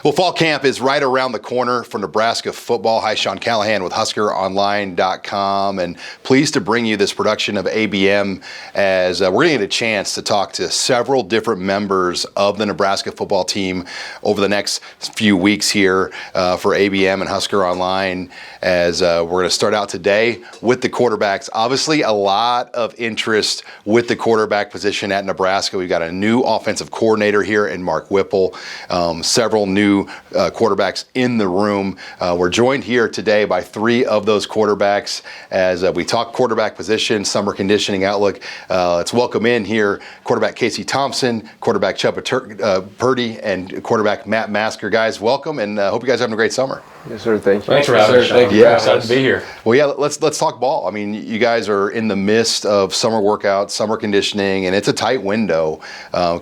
Well, fall camp is right around the corner for Nebraska football. Hi, Sean Callahan with HuskerOnline.com, and pleased to bring you this production of ABM as we're going to get a chance to talk to several different members of the Nebraska football team over the next few weeks here for ABM and Husker Online, as we're going to start out today with the quarterbacks. Obviously, a lot of interest with the quarterback position at Nebraska. We've got a new offensive coordinator here in Mark Whipple, several new quarterbacks in the room. We're joined here today by three of those quarterbacks as we talk quarterback position, summer conditioning outlook. Let's welcome in here quarterback Casey Thompson, quarterback Chubba Purdy, and quarterback Matt Masker. Guys, welcome, and hope you guys are having a great summer. Yes, sir. Thank you. Thanks for having us. Thank you. Yeah, excited to be here. Well, yeah, let's talk ball. I mean, you guys are in the midst of summer workouts, summer conditioning, and it's a tight window.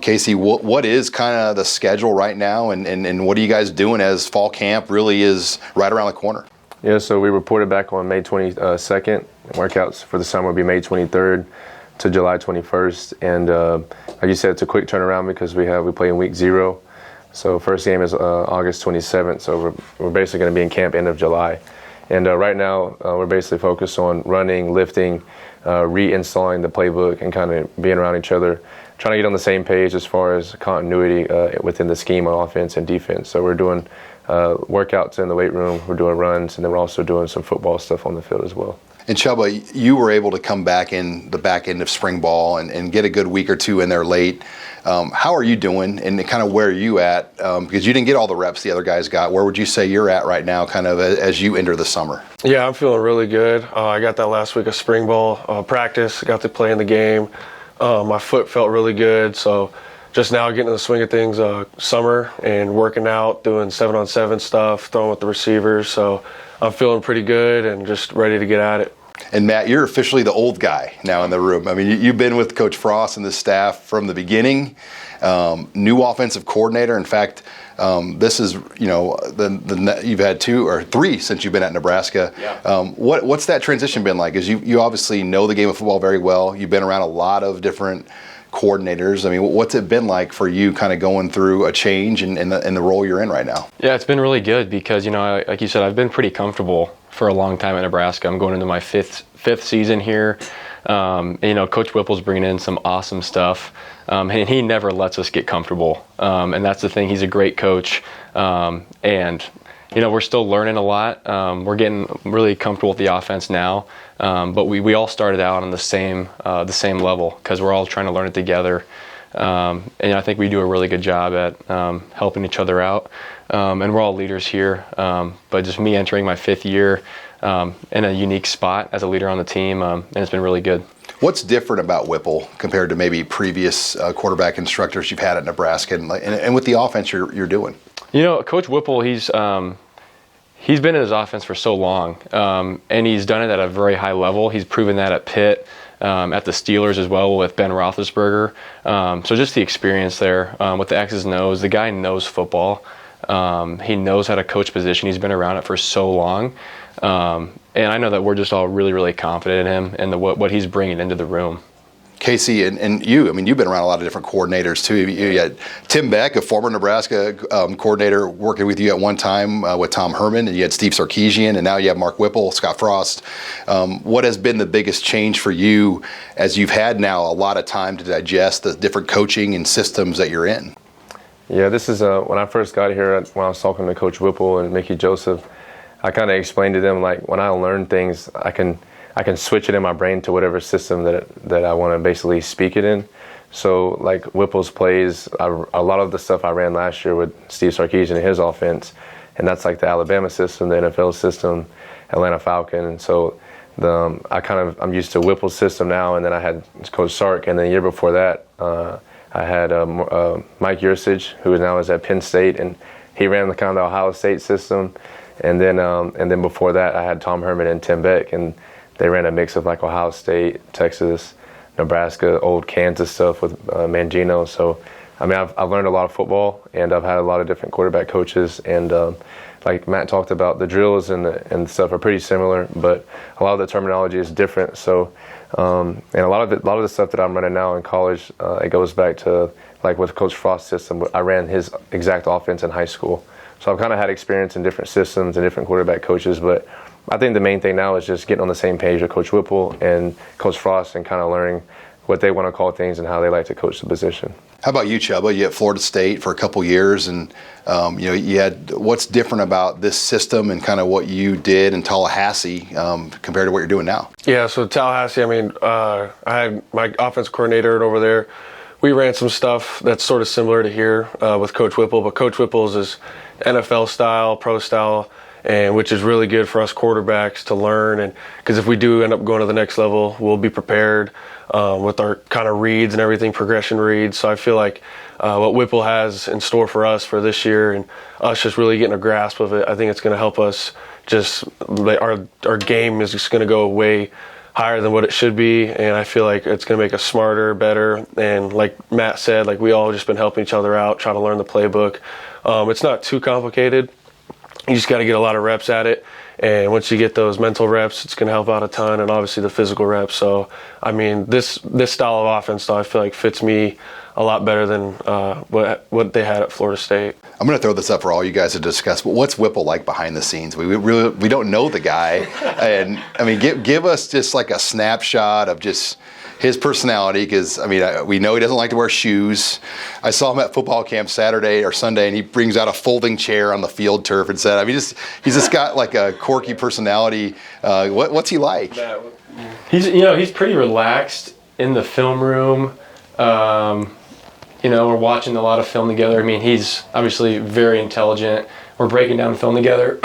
Casey, what is kind of the schedule right now, and what are you guys doing as fall camp really is right around the corner? Yeah, so we reported back on May 22nd. Workouts for the summer will be May 23rd to July 21st, and like you said, it's a quick turnaround because we play in week 0. So first game is August 27th, so we're basically going to be in camp end of July. And right now, we're basically focused on running, lifting, reinstalling the playbook, and kind of being around each other, trying to get on the same page as far as continuity within the scheme of offense and defense. So we're doing workouts in the weight room, we're doing runs, and then we're also doing some football stuff on the field as well. And Chubba, you were able to come back in the back end of spring ball and get a good week or two in there late. How are you doing, and kind of where are you at? Because you didn't get all the reps the other guys got. Where would you say you're at right now, kind of as you enter the summer? Yeah, I'm feeling really good. I got that last week of spring ball practice, got to play in the game. My foot felt really good, so just now getting in the swing of things, summer and working out, doing 7-on-7 stuff, throwing with the receivers. So I'm feeling pretty good and just ready to get at it. And Matt, you're officially the old guy now in the room. I mean, you've been with Coach Frost and the staff from the beginning. New offensive coordinator. In fact, this is, you've had 2 or 3 since you've been at Nebraska. Yeah. What's that transition been like? Because you obviously know the game of football very well. You've been around a lot of different coordinators. I mean, what's it been like for you kind of going through a change in the role you're in right now? Yeah, it's been really good because, like you said, I've been pretty comfortable for a long time at Nebraska. I'm going into my fifth season here. And, Coach Whipple's bringing in some awesome stuff, and he never lets us get comfortable. And that's the thing. He's a great coach, and we're still learning a lot. We're getting really comfortable with the offense now, but we all started out on the same level because we're all trying to learn it together. And I think we do a really good job at helping each other out. And we're all leaders here. But just me entering my 5th year in a unique spot as a leader on the team, and it's been really good. What's different about Whipple compared to maybe previous quarterback instructors you've had at Nebraska and with the offense you're doing? Coach Whipple, he's been in his offense for so long, and he's done it at a very high level. He's proven that at Pitt, at the Steelers as well with Ben Roethlisberger. So just the experience there with the X's and O's. The guy knows football. He knows how to coach position. He's been around it for so long. And I know that we're just all really, really confident in him and what he's bringing into the room. Casey, and you, I mean, you've been around a lot of different coordinators too. You had Tim Beck, a former Nebraska coordinator, working with you at one time with Tom Herman, and you had Steve Sarkisian, and now you have Mark Whipple, Scott Frost. What has been the biggest change for you as you've had now a lot of time to digest the different coaching and systems that you're in? Yeah, this is when I first got here, when I was talking to Coach Whipple and Mickey Joseph, I kind of explained to them, like, when I learn things, I can switch it in my brain to whatever system that I want to basically speak it in. So, like, Whipple's plays, a lot of the stuff I ran last year with Steve Sarkisian and his offense, and that's like the Alabama system, the NFL system, Atlanta Falcon. And so I'm used to Whipple's system now, and then I had Coach Sark, and then the year before that, I had Mike Yursich, who now is at Penn State, and he ran the kind of the Ohio State system. And then before that, I had Tom Herman and Tim Beck, and they ran a mix of like Ohio State, Texas, Nebraska, old Kansas stuff with Mangino. So, I mean, I've learned a lot of football, and I've had a lot of different quarterback coaches. And like Matt talked about, the drills and stuff are pretty similar, but a lot of the terminology is different. So, and a lot of the stuff that I'm running now in college, it goes back to like with Coach Frost's system, I ran his exact offense in high school. So I've kind of had experience in different systems and different quarterback coaches, but I think the main thing now is just getting on the same page with Coach Whipple and Coach Frost and kind of learning what they want to call things and how they like to coach the position. How about you, Chubba? You at Florida State for a couple years, and you had what's different about this system and kind of what you did in Tallahassee compared to what you're doing now? Yeah, so Tallahassee, I mean, I had my offense coordinator over there. We ran some stuff that's sort of similar to here with Coach Whipple, but Coach Whipple's is NFL style, pro style, and which is really good for us quarterbacks to learn. And because if we do end up going to the next level, we'll be prepared with our kind of reads and everything, progression reads. So I feel like what Whipple has in store for us for this year and us just really getting a grasp of it, I think it's going to help us just our game is just going to go way higher than what it should be, and I feel like it's going to make us smarter, better, and like Matt said, like we all just been helping each other out, trying to learn the playbook. It's not too complicated. You just got to get a lot of reps at it, and once you get those mental reps, it's going to help out a ton, and obviously the physical reps. So, I mean, this style of offense, though, I feel like fits me a lot better than what they had at Florida State. I'm going to throw this up for all you guys to discuss, but what's Whipple like behind the scenes? We don't know the guy, and I mean, give us just like a snapshot of just his personality, because I mean, we know he doesn't like to wear shoes. I saw him at football camp Saturday or Sunday, and he brings out a folding chair on the field turf and said, I mean, he's just got like a quirky personality. What's he like? He's pretty relaxed in the film room. We're watching a lot of film together. I mean, he's obviously very intelligent. We're breaking down film together.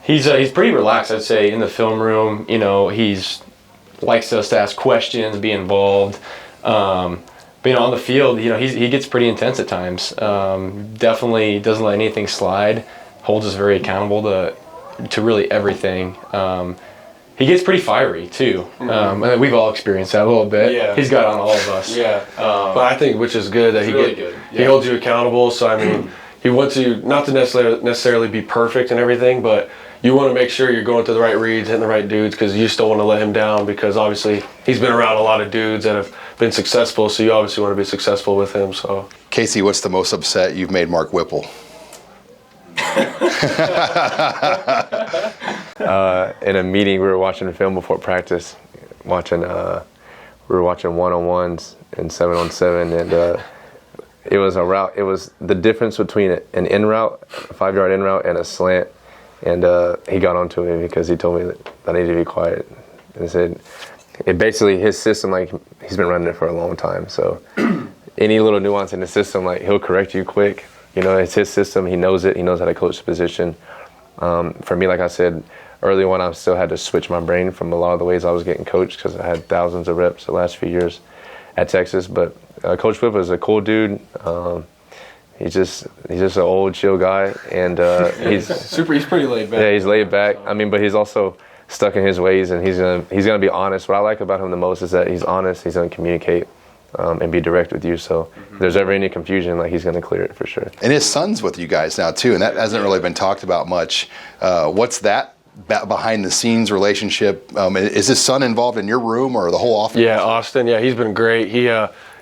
He's pretty relaxed, I'd say, in the film room. He's likes us to ask questions, be involved. But on the field, he gets pretty intense at times. Definitely doesn't let anything slide. Holds us very accountable to really everything. He gets pretty fiery too. And we've all experienced that a little bit. Yeah. He's got on all of us. Yeah. But I think which is good that he holds you accountable. So I mean, he wants you not to necessarily be perfect and everything, but you want to make sure you're going through the right reads, hitting the right dudes, because you still want to let him down, because obviously he's been around a lot of dudes that have been successful, so you obviously want to be successful with him. So, Casey, what's the most upset you've made Mark Whipple? In a meeting, we were watching film before practice, we were watching one-on-ones and 7-on-7, and it was a route. It was the difference between an in route, a 5-yard in route, and a slant. And he got onto me because he told me that I needed to be quiet. And said, basically his system, like he's been running it for a long time. So any little nuance in the system, like he'll correct you quick. It's his system. He knows it. He knows how to coach the position. For me, like I said early on, I still had to switch my brain from a lot of the ways I was getting coached, because I had thousands of reps the last few years at Texas. But Coach Whipple is a cool dude. He's just an old, chill guy, and he's He's pretty laid back. Yeah, he's laid back. I mean, but he's also stuck in his ways, and he's gonna be honest. What I like about him the most is that he's honest. He's gonna communicate and be direct with you. So if there's ever any confusion, like he's gonna clear it for sure. And his son's with you guys now too, and that hasn't really been talked about much. What's that behind the scenes relationship? Is his son involved in your room or the whole offense? Yeah, Austin. Yeah, he's been great.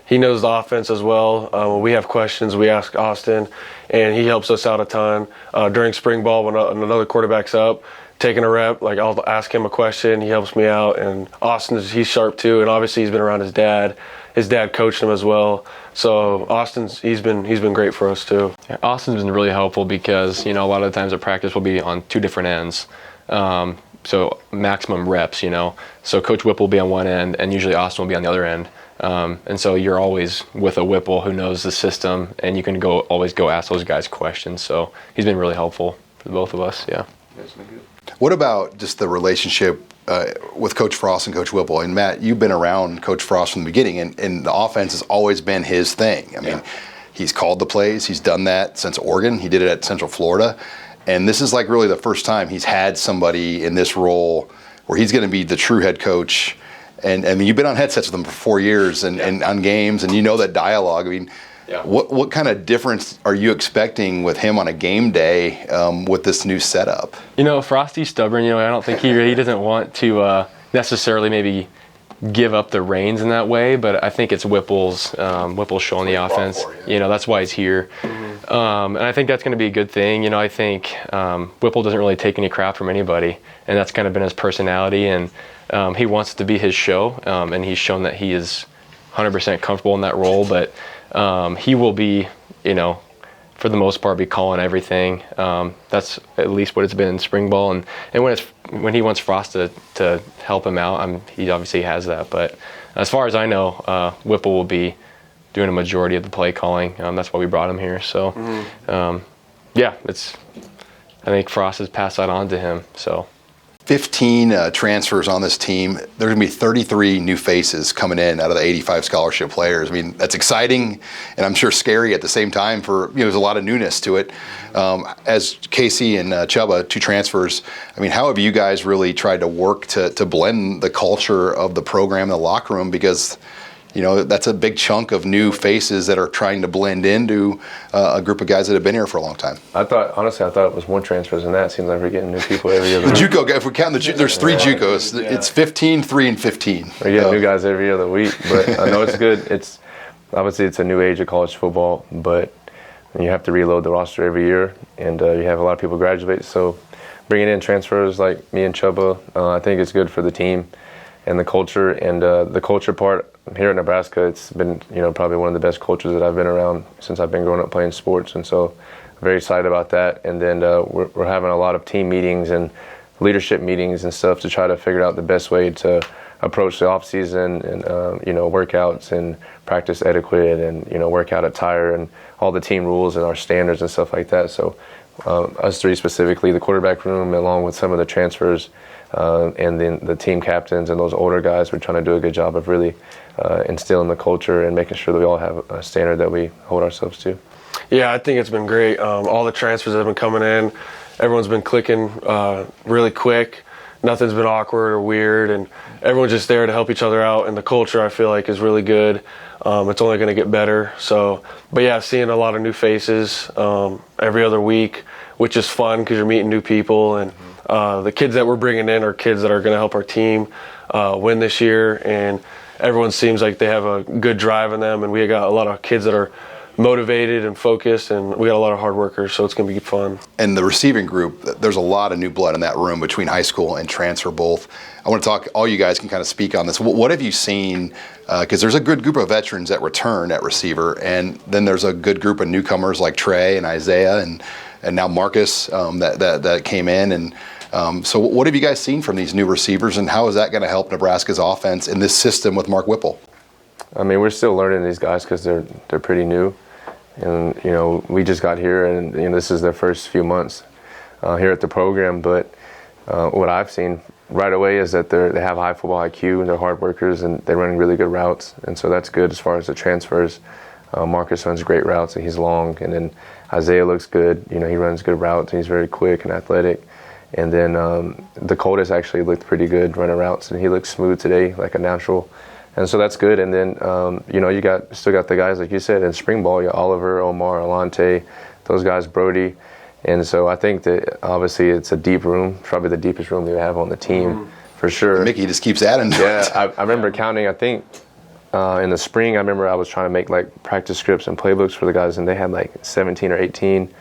He knows the offense as well. When we have questions, we ask Austin, and he helps us out a ton. During spring ball, when another quarterback's up, taking a rep, like I'll ask him a question, he helps me out. And Austin, he's sharp too, and obviously he's been around his dad. His dad coached him as well. So he's been great for us too. Yeah, Austin's been really helpful because a lot of the times at practice we'll be on two different ends. So maximum reps, So Coach Whipple will be on one end, and usually Austin will be on the other end. And so you're always with a Whipple who knows the system, and you can always go ask those guys questions. So he's been really helpful for the both of us. Yeah. What about just the relationship with Coach Frost and Coach Whipple? And Matt, you've been around Coach Frost from the beginning, and the offense has always been his thing. I mean, he's called the plays. He's done that since Oregon. He did it at Central Florida. And this is like really the first time he's had somebody in this role where he's going to be the true head coach. And I mean, you've been on headsets with him for 4 years and on games, and you know that dialogue. I mean, what kind of difference are you expecting with him on a game day with this new setup? Frosty's stubborn. I don't think he doesn't want to necessarily maybe give up the reins in that way, but I think it's Whipple's show on the offense. That's why he's here. And I think that's going to be a good thing. I think Whipple doesn't really take any crap from anybody, and that's kind of been his personality, and he wants it to be his show, and he's shown that he is 100% comfortable in that role, but he will be, for the most part, be calling everything. That's at least what it's been in spring ball, and when he wants Frost to help him out, he obviously has that. But as far as I know, Whipple will be doing a majority of the play calling. That's why we brought him here. So, I think Frost has passed that on to him. So. 15 transfers on this team. There's going to be 33 new faces coming in out of the 85 scholarship players. I mean, that's exciting, and I'm sure scary at the same time. There's a lot of newness to it. As Casey and Chubba, 2 transfers. I mean, how have you guys really tried to work to blend the culture of the program in the locker room? Because that's a big chunk of new faces that are trying to blend into a group of guys that have been here for a long time. Honestly, I thought it was more transfers than that. It seems like we're getting new people every other week. The JUCO, if we count there's 3 JUCOs. Yeah. It's 15, 3, and 15. We're getting new guys every other week, but I know it's good. It's a new age of college football, but you have to reload the roster every year, and you have a lot of people graduate. So bringing in transfers like me and Chubba, I think it's good for the team and the culture. And the culture part here at Nebraska, it's been probably one of the best cultures that I've been around since I've been growing up playing sports, and so I'm very excited about that. And then we're having a lot of team meetings and leadership meetings and stuff to try to figure out the best way to approach the off season and workouts and practice etiquette and workout attire and all the team rules and our standards and stuff like that. So us 3 specifically, the quarterback room, along with some of the transfers, and then the team captains and those older guys, we're trying to do a good job of really instilling the culture and making sure that we all have a standard that we hold ourselves to. Yeah, I think it's been great. All the transfers that have been coming in, everyone's been clicking really quick. Nothing's been awkward or weird, and everyone's just there to help each other out. And the culture, I feel like, is really good. It's only going to get better. So, but yeah, seeing a lot of new faces every other week, which is fun because you're meeting new people. And the kids that we're bringing in are kids that are going to help our team win this year. And everyone seems like they have a good drive in them. And we got a lot of kids that are motivated and focused, and we got a lot of hard workers, so it's going to be fun. And the receiving group, there's a lot of new blood in that room between high school and transfer both. I want to talk, all you guys can kind of speak on this. What have you seen, because there's a good group of veterans that return at receiver, and then there's a good group of newcomers like Trey and Isaiah and now Marcus that came in. And so what have you guys seen from these new receivers, and how is that going to help Nebraska's offense in this system with Mark Whipple? I mean, we're still learning these guys because they're pretty new. And, we just got here, and, this is their first few months here at the program. But what I've seen right away is that they have high football IQ, and they're hard workers, and they run really good routes. And so that's good as far as the transfers. Marcus runs great routes, and he's long. And then Isaiah looks good. He runs good routes, and he's very quick and athletic. And then Dakota's actually looked pretty good running routes, and he looks smooth today, like a natural. And so that's good. And then, you still got the guys, like you said, in spring ball, Oliver, Omar, Alante, those guys, Brody. And so I think that obviously it's a deep room, probably the deepest room we have on the team, for sure. Mickey just keeps adding to it. I remember counting, I think, in the spring, I remember I was trying to make practice scripts and playbooks for the guys, and they had 17 or 18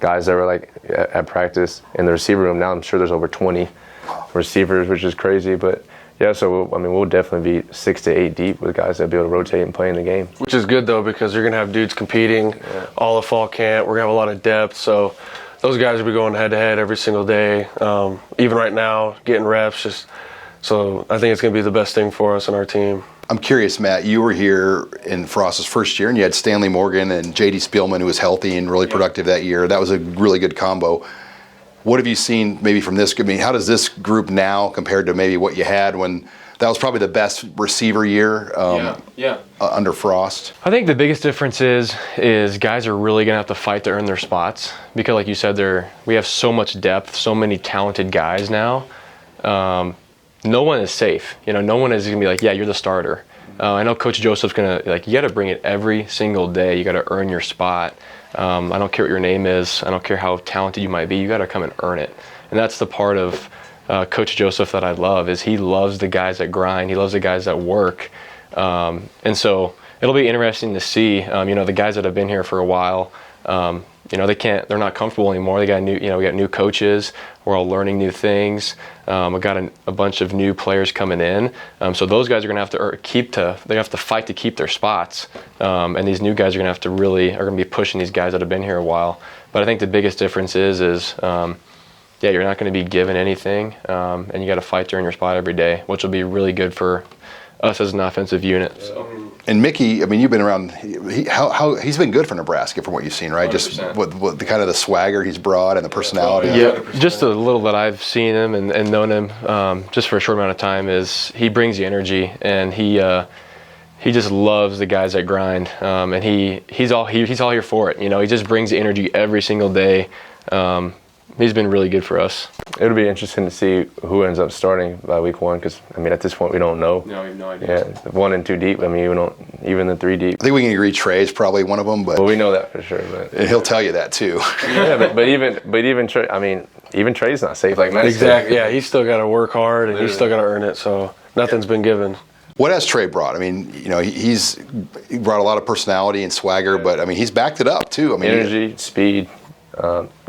guys that were at practice in the receiver room. Now I'm sure there's over 20 receivers, which is crazy, but yeah, so we'll definitely be 6 to 8 deep with guys that be able to rotate and play in the game. Which is good though, because you're gonna have dudes competing all of fall camp. We're gonna have a lot of depth, so those guys will be going head to head every single day. Even right now, getting reps. So I think it's gonna be the best thing for us and our team. I'm curious, Matt. You were here in Frost's first year, and you had Stanley Morgan and J.D. Spielman, who was healthy and really productive that year. That was a really good combo. What have you seen maybe from this? I mean, how does this group now compared to maybe what you had when that was probably the best receiver year under Frost? I think the biggest difference is guys are really going to have to fight to earn their spots because, like you said, we have so much depth, so many talented guys now. No one is safe. No one is going to be like, yeah, you're the starter. I know Coach Joseph's going to, you got to bring it every single day. You got to earn your spot. I don't care what your name is. I don't care how talented you might be. You got to come and earn it. And that's the part of Coach Joseph that I love is he loves the guys that grind. He loves the guys that work. And so it'll be interesting to see, the guys that have been here for a while, they're not comfortable anymore. They got we got new coaches. We're all learning new things. We got a bunch of new players coming in. So those guys are going to have to they have to fight to keep their spots. And these new guys are going to be pushing these guys that have been here a while. But I think the biggest difference is you're not going to be given anything, and you got to fight to earn your spot every day, which will be really good for us as an offensive unit. So. And Mickey, I mean, you've been around. He's been good for Nebraska from what you've seen, right? 100%. Just with the kind of the swagger he's brought and the personality. Yeah, just a little that I've seen him and known him just for a short amount of time is he brings the energy, and he just loves the guys that grind, and he's all here for it. He just brings the energy every single day. He's been really good for us. It'll be interesting to see who ends up starting by week 1 because, at this point we don't know. No, we have no idea. Yeah, 1 and 2 deep. We don't even the 3 deep. I think we can agree Trey's probably one of them, but we know that for sure. But and he'll tell you that too. Yeah, but even Trey. Even Trey's not safe like Matt. Exactly. Yeah, he's still got to work hard and he's still got to earn it. So nothing's been given. What has Trey brought? He brought a lot of personality and swagger, but he's backed it up too. Energy, speed,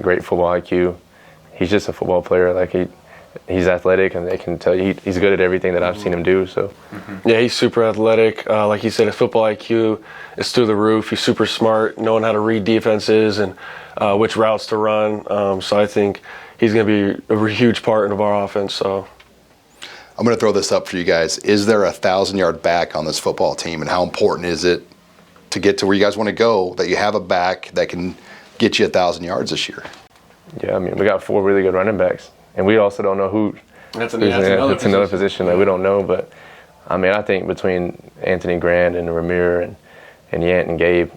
great football IQ. He's just a football player. He's athletic, and they can tell you he's good at everything that I've seen him do. So, yeah, he's super athletic. Like he said, his football IQ is through the roof. He's super smart, knowing how to read defenses and which routes to run. So I think he's going to be a huge part of our offense. So. I'm going to throw this up for you guys. Is there a 1,000-yard back on this football team, and how important is it to get to where you guys want to go that you have a back that can get you 1,000 yards this year? Yeah, we got 4 really good running backs, and we also don't know who. That's another position that we don't know. But I think between Anthony Grant and Ramir and Yant and Gabe,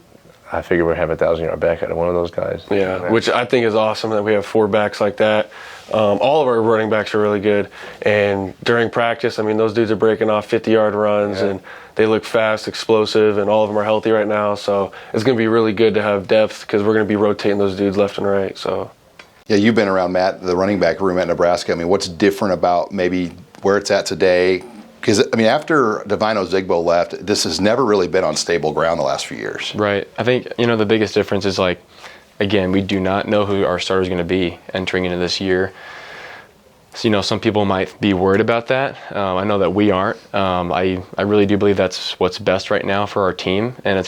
I figure we'll have a 1,000-yard back out of one of those guys. Yeah, which I think is awesome that we have 4 backs like that. All of our running backs are really good, and during practice, those dudes are breaking off 50-yard runs, and they look fast, explosive, and all of them are healthy right now. So it's going to be really good to have depth because we're going to be rotating those dudes left and right. So. Yeah, you've been around, Matt, the running back room at Nebraska. What's different about maybe where it's at today? Because, after Divino Zigbo left, this has never really been on stable ground the last few years. Right. I think, the biggest difference is, again, we do not know who our starter is going to be entering into this year. So, some people might be worried about that. I know that we aren't. I really do believe that's what's best right now for our team, and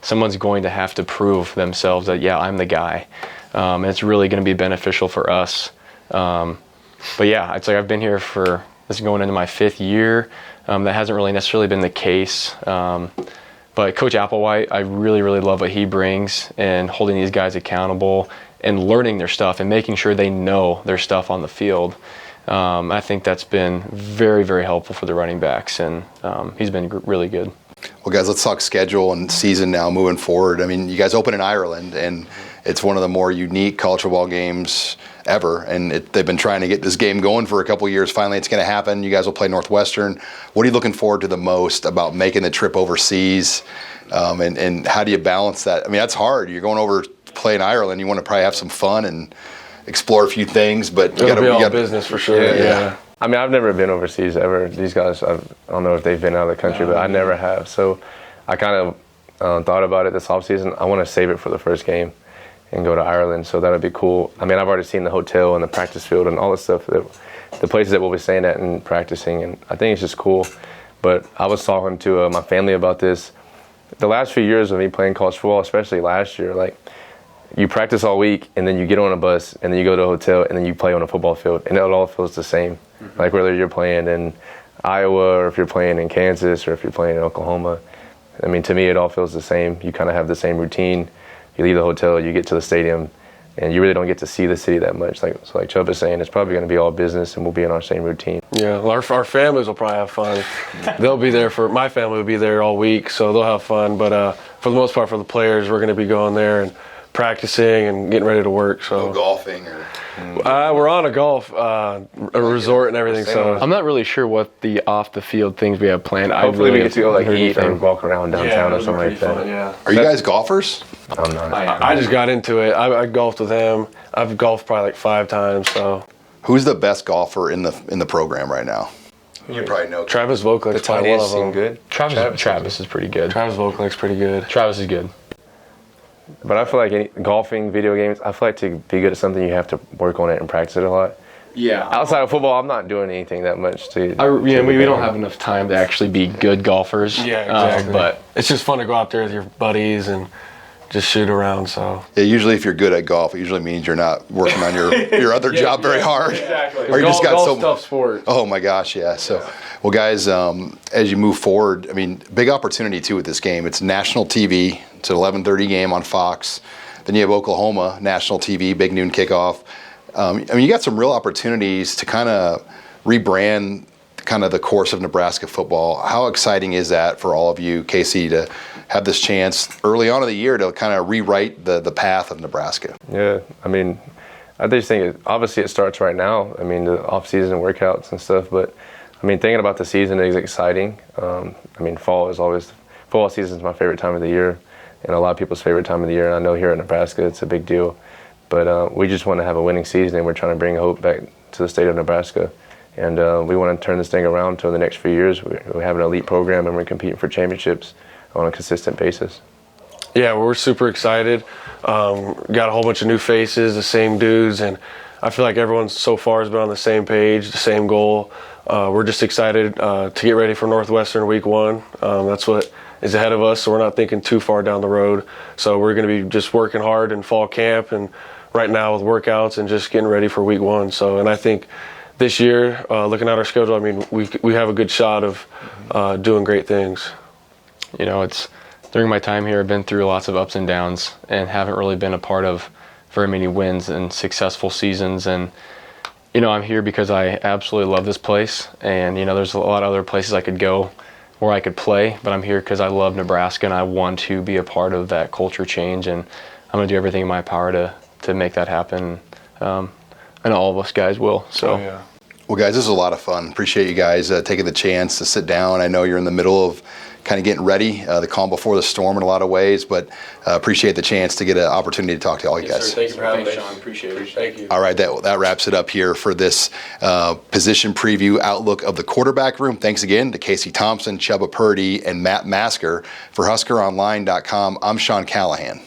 someone's going to have to prove themselves that, yeah, I'm the guy. And it's really going to be beneficial for us. But yeah, it's I've been here this is going into my 5th year. That hasn't really necessarily been the case. But Coach Applewhite, I really, really love what he brings and holding these guys accountable and learning their stuff and making sure they know their stuff on the field. I think that's been very, very helpful for the running backs, and he's been really good. Well, guys, let's talk schedule and season now moving forward. You guys open in Ireland, and it's one of the more unique college football games ever, and they've been trying to get this game going for a couple years. Finally, it's going to happen. You guys will play Northwestern. What are you looking forward to the most about making the trip overseas, and how do you balance that? That's hard. You're going over to play in Ireland. You want to probably have some fun and explore a few things, but you got to business for sure. Yeah. I've never been overseas ever. These guys, I don't know if they've been out of the country, but I never have. So I kind of thought about it this offseason. I want to save it for the first game and go to Ireland, so that would be cool. I've already seen the hotel and the practice field and all the stuff, the places that we'll be staying at and practicing, and I think it's just cool. But I was talking to my family about this. The last few years of me playing college football, especially last year, you practice all week, and then you get on a bus, and then you go to a hotel, and then you play on a football field, and it all feels the same. Mm-hmm. Whether you're playing in Iowa, or if you're playing in Kansas, or if you're playing in Oklahoma. To me, it all feels the same. You kind of have the same routine. You leave the hotel, you get to the stadium, and you really don't get to see the city that much. So like Chubba's saying, it's probably going to be all business, and we'll be in our same routine. Yeah, well, our families will probably have fun. They'll be there my family will be there all week, so they'll have fun. But for the most part, for the players, we're going to be going there and practicing and getting ready to work. So no golfing or we're on a golf a resort and everything. So I'm not really sure what the off the field things we have planned. Hopefully we get to go eat or walk around downtown or something like that. Fun, yeah. Are you guys golfers? I'm not. I just got into it. I golfed with him. I've golfed probably 5 times. So Who's the best golfer in the program right now? You probably know. Travis Vokalek's The tight probably one ends of them. seem good. Travis is pretty good. Travis Vokalek's pretty good. Travis is good. But I feel like golfing, video games, I feel like to be good at something, you have to work on it and practice it a lot. Yeah. Outside of football, I'm not doing anything that much to. We don't have enough time to actually be good golfers. Yeah, exactly. But it's just fun to go out there with your buddies and just shoot around. So Yeah, usually if you're good at golf, it usually means you're not working on your other job very hard. Exactly. Or you just got so tough sport. Oh my gosh, yeah. So, well, guys, as you move forward, I mean, big opportunity too with this game. It's national TV. It's an 11:30 game on Fox. Then you have Oklahoma national TV, big noon kickoff. I mean, you got some real opportunities to kind of rebrand kind of the course of Nebraska football. How exciting is that for all of you, Casey, to have this chance early on in the year to kind of rewrite the path of Nebraska? Yeah, I mean, I just think obviously it starts right now. I mean, the off-season workouts and stuff, but I mean, thinking about the season is exciting. I mean, football season is my favorite time of the year, and a lot of people's favorite time of the year. And I know here at Nebraska it's a big deal, but we just want to have a winning season, and we're trying to bring hope back to the state of Nebraska. And we want to turn this thing around to the next few years. We have an elite program, and we're competing for championships on a consistent basis. Yeah, we're super excited. Got a whole bunch of new faces, the same dudes, and I feel like everyone so far has been on the same page, the same goal. We're just excited to get ready for Northwestern week 1. That's what is ahead of us, so we're not thinking too far down the road. So we're going to be just working hard in fall camp and right now with workouts and just getting ready for week 1. So, and I think this year, looking at our schedule, I mean, we have a good shot of doing great things. you know, it's during my time here, I've been through lots of ups and downs and haven't really been a part of very many wins and successful seasons. And, you know, I'm here because I absolutely love this place. And, you know, there's a lot of other places I could go where I could play, but I'm here because I love Nebraska and I want to be a part of that culture change. And I'm going to do everything in my power to make that happen. And all of us guys will. So. Oh, yeah. Well, guys, this is a lot of fun. Appreciate you guys taking the chance to sit down. I know you're in the middle of kind of getting ready, the calm before the storm in a lot of ways, but appreciate the chance to get an opportunity to talk to all you guys. Sir, thank you for having me. Sean. Appreciate it. Thank you. All right, that wraps it up here for this position preview outlook of the quarterback room. Thanks again to Casey Thompson, Chubba Purdy, and Matt Masker. For HuskerOnline.com, I'm Sean Callahan.